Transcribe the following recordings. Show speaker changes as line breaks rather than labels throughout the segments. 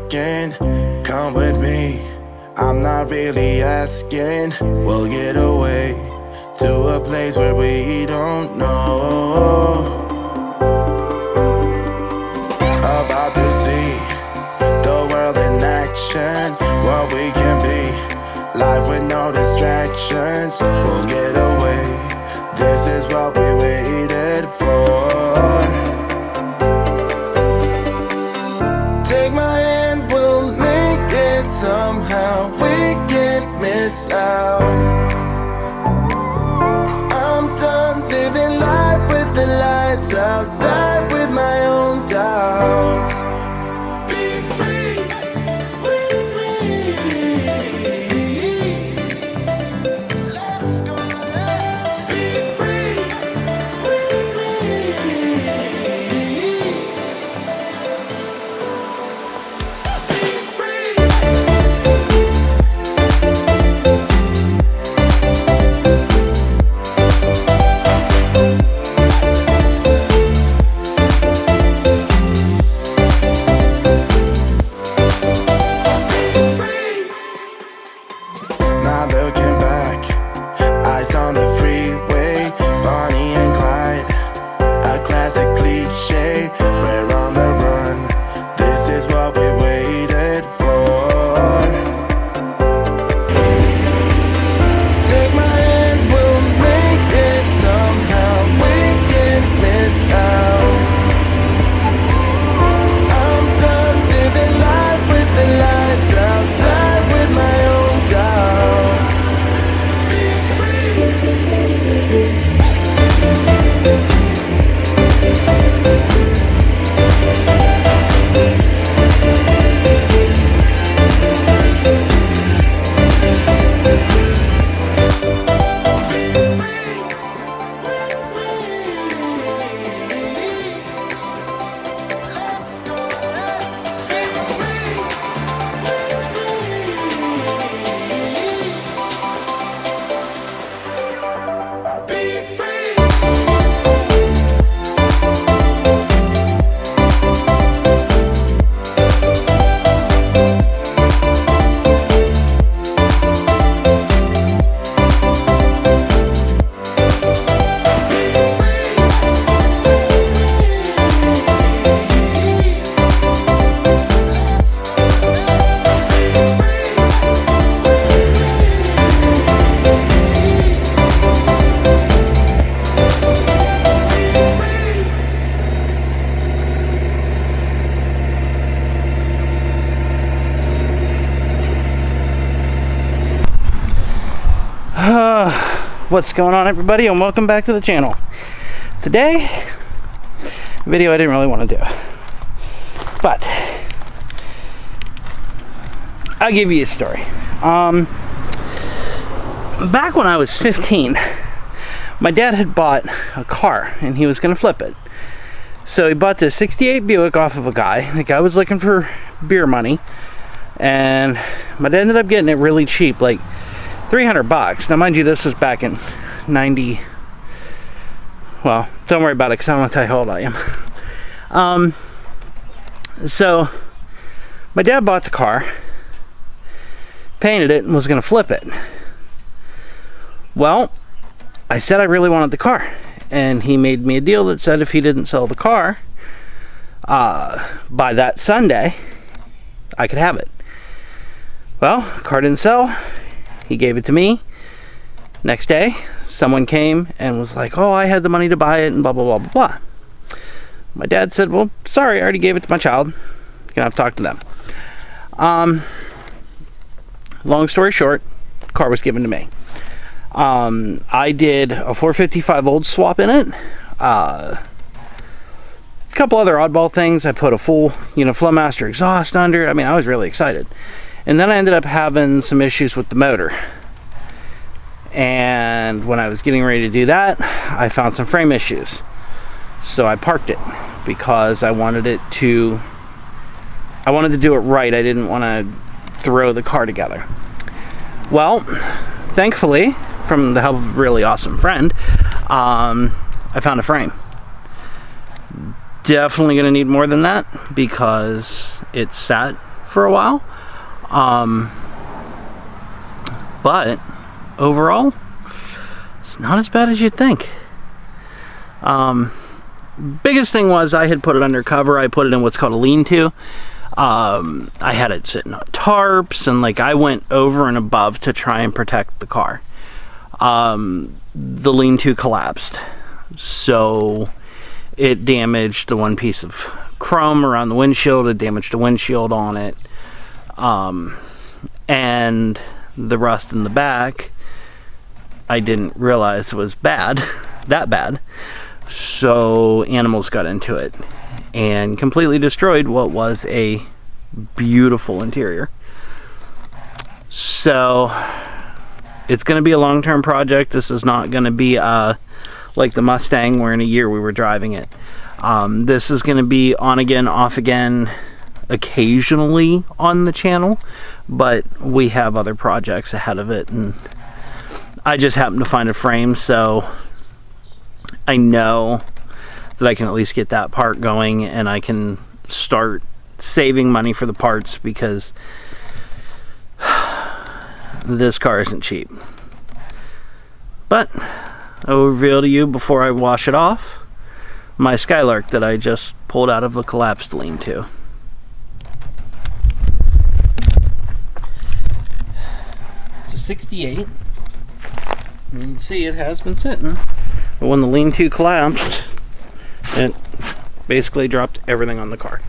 asking, come with me. I'm not really asking. We'll get away to a place where we don't know. About to see the world in action, what we can be, life with no distractions. We'll get away, this is what we waited for. Take my hand, we'll make it somehow. We can't miss out. I'm done living life with the lights out. Die with my own doubts. Be free with me. Let's go, let's be free with me. Now looking back, eyes on the freeway, Bonnie and Clyde, a classic cliche. We're on the run, this is what we waited for. Take my hand, we'll make it somehow. We can't miss out. I'm done living life with the lights out. Die with my own doubts. Be free.
What's going on, everybody, and welcome back to the channel. Today, a video I didn't really want to do, but I'll give you a story. Back when I was 15, my dad had bought a car and he was going to flip it. So he bought this 68 Buick off of a guy. The guy was looking for beer money, and my dad ended up getting it really cheap, like $300. Now, mind you, this was back in 90. Well, don't worry about it because I don't want to tell you how old I am. So my dad bought the car, painted it, and was going to flip it. Well, I said I really wanted the car, and he made me a deal that said if he didn't sell the car by that Sunday, I could have it. Well, the car didn't sell. He gave it to me. Next day, someone came and was like, oh, I had the money to buy it, and blah, blah, blah, blah, blah. My dad said, well, sorry, I already gave it to my child. You're gonna have to talk to them. Long story short, the car was given to me. I did a 455 old swap in it. A couple other oddball things. I put a full, Flowmaster exhaust under it. I mean, I was really excited. And then I ended up having some issues with the motor. And when I was getting ready to do that, I found some frame issues. So I parked it because I wanted to do it right. I didn't want to throw the car together. Well, thankfully, from the help of a really awesome friend, I found a frame. Definitely going to need more than that because it sat for a while. But overall, it's not as bad as you'd think. Biggest thing was I had put it undercover. I put it in what's called a lean-to. I had it sitting on tarps, and like I went over and above to try and protect the car. The lean-to collapsed, so it damaged the one piece of chrome around the windshield. It damaged the windshield on it, and the rust in the back I didn't realize was bad, that bad. So animals got into it and completely destroyed what was a beautiful interior. So it's going to be a long-term project. This is not going to be like the Mustang where in a year we were driving it. This is going to be on again, off again, occasionally on the channel, but we have other projects ahead of it, and I just happened to find a frame, so I know that I can at least get that part going, and I can start saving money for the parts, because this car isn't cheap. But I will reveal to you before I wash it off my Skylark that I just pulled out of a collapsed lean-to. It's a 68. You can see it has been sitting. But when the lean-to collapsed, it basically dropped everything on the car.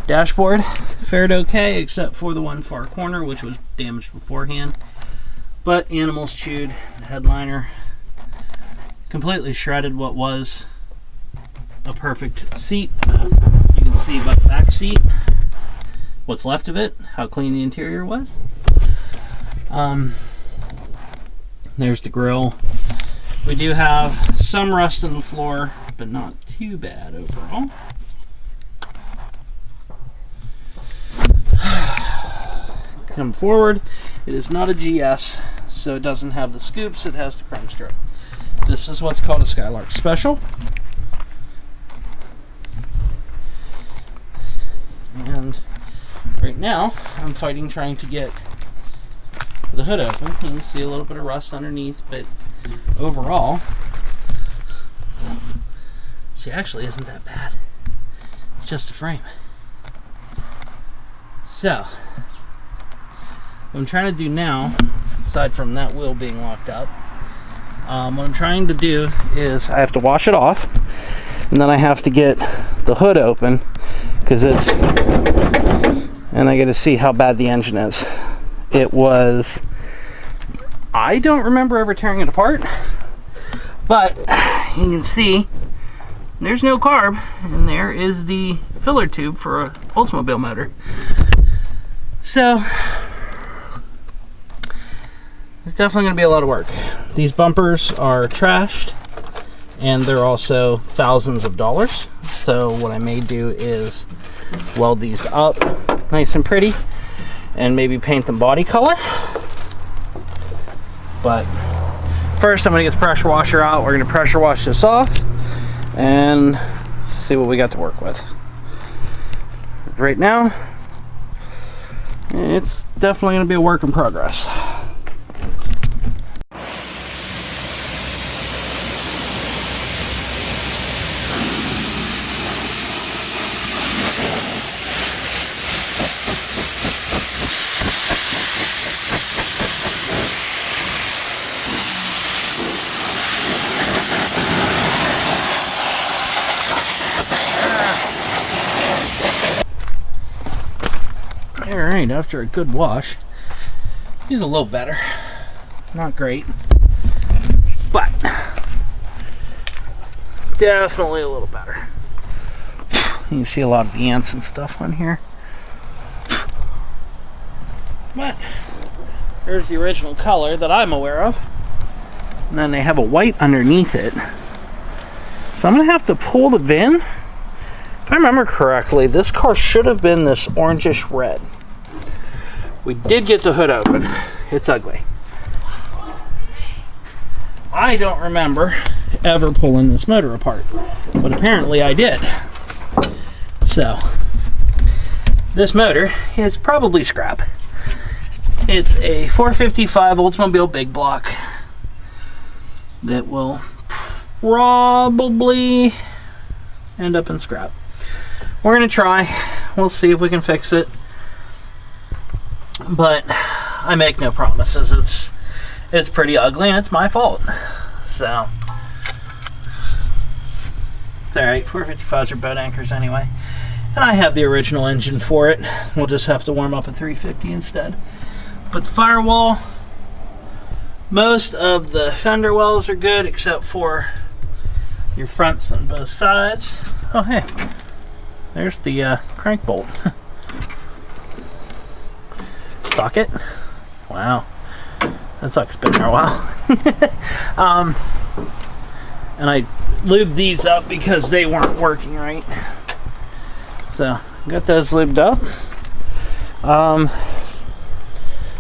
Dashboard fared okay, except for the one far corner, which was damaged beforehand. But animals chewed the headliner, completely shredded what was a perfect seat. You can see by the back seat what's left of it, how clean the interior was. There's the grill. We do have some rust in the floor, but not too bad overall. Come forward. It is not a GS, so it doesn't have the scoops. It has the chrome strip. This is what's called a Skylark Special. And right now, I'm fighting trying to get the hood open. You can see a little bit of rust underneath, but overall, she actually isn't that bad. It's just a frame. So, what I'm trying to do now, aside from that wheel being locked up, what I'm trying to do is I have to wash it off, and then I have to get the hood open, because it's, and I got to see how bad the engine is. It was, I don't remember ever tearing it apart, but you can see there's no carb, and there is the filler tube for a Oldsmobile motor. So it's definitely going to be a lot of work. These bumpers are trashed, and they're also thousands of dollars. So what I may do is weld these up nice and pretty, and maybe paint them body color. But first I'm going to get the pressure washer out. We're going to pressure wash this off and see what we got to work with. Right now, it's definitely going to be a work in progress. Alright, after a good wash, he's a little better. Not great, but definitely a little better. You can see a lot of ants and stuff on here. But there's the original color that I'm aware of. And then they have a white underneath it. So I'm going to have to pull the VIN. If I remember correctly, this car should have been this orangish red. We did get the hood open. It's ugly. I don't remember ever pulling this motor apart, but apparently I did. So, this motor is probably scrap. It's a 455 Oldsmobile big block that will probably end up in scrap. We're gonna try. We'll see if we can fix it. But I make no promises. It's pretty ugly and it's my fault. So it's alright. 455s are boat anchors anyway. And I have the original engine for it. We'll just have to warm up a 350 instead. But the firewall, most of the fender wells are good except for your fronts on both sides. Oh hey, there's the crank bolt. Socket. Wow, that sucker's been there a while. And I lubed these up because they weren't working right. So got those lubed up.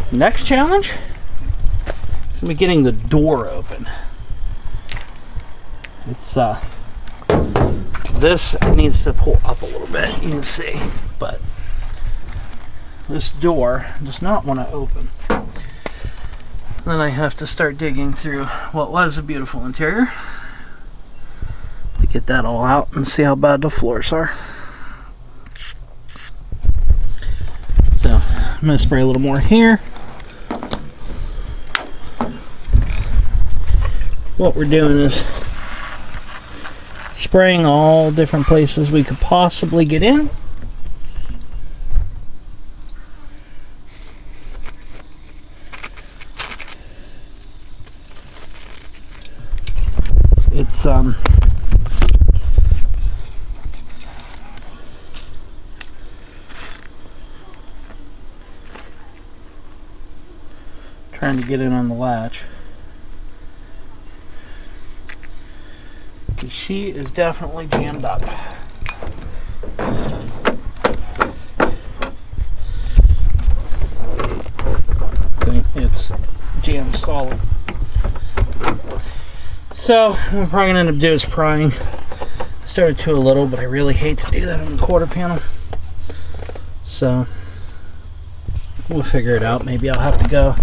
Next challenge is gonna be getting the door open. It's this needs to pull up a little bit, you can see, but this door does not want to open. Then I have to start digging through what was a beautiful interior to get that all out and see how bad the floors are. So I'm gonna spray a little more here. What we're doing is spraying all different places we could possibly get in. It's trying to get in on the latch. Because she is definitely jammed up. See, it's jammed solid. So, what I'm probably going to end up doing is prying. I started to a little, but I really hate to do that on the quarter panel. So, we'll figure it out. Maybe I'll have to go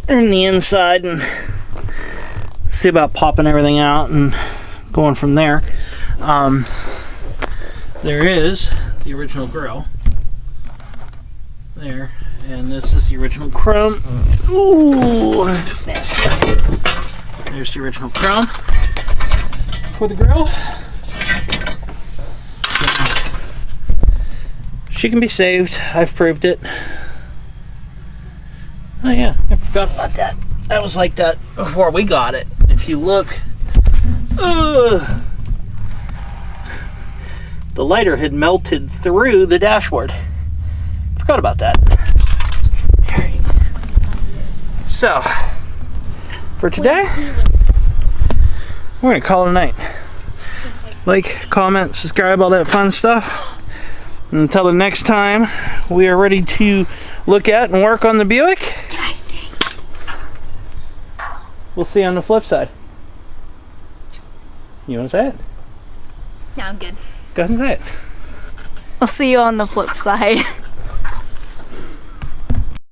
in the inside and see about popping everything out and going from there. There is the original grill there, and this is the original chrome. Ooh, just there's the original chrome for the grill. She can be saved. I've proved it. Oh yeah, I forgot about that. That was like that before we got it. If you look, the lighter had melted through the dashboard. Forgot about that. Alright. So, for today, we're going to call it a night. Like, comment, subscribe, all that fun stuff. And until the next time we are ready to look at and work on the Buick,
Can I sing?
we'll see you on the flip side. You want to say it?
No, I'm good.
Go ahead and say it.
I'll see you on the flip side.